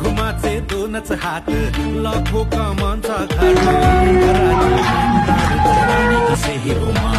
घुमाचे दोनच हात लाखो कामांचा घाट कसेही घुमा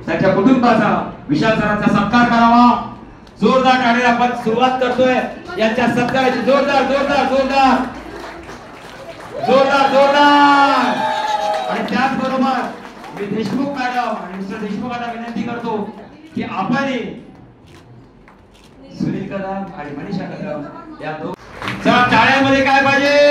त्याच्या कुटुंबाचा विशाल सरांचा सत्कार करावा। जोरदार टाळ्या आपण सुरुवात करतोय यांच्या सत्काराची। जोरदार जोरदार जोरदार जोरदार जोरदार। आणि त्याचबरोबर मी देशमुख मॅडम आणि मिस्टर देशमुखांना विनंती करतो की आपण सुनील कदम आणि मनीषा कदम या दोन टाळ्यामध्ये काय पाहिजे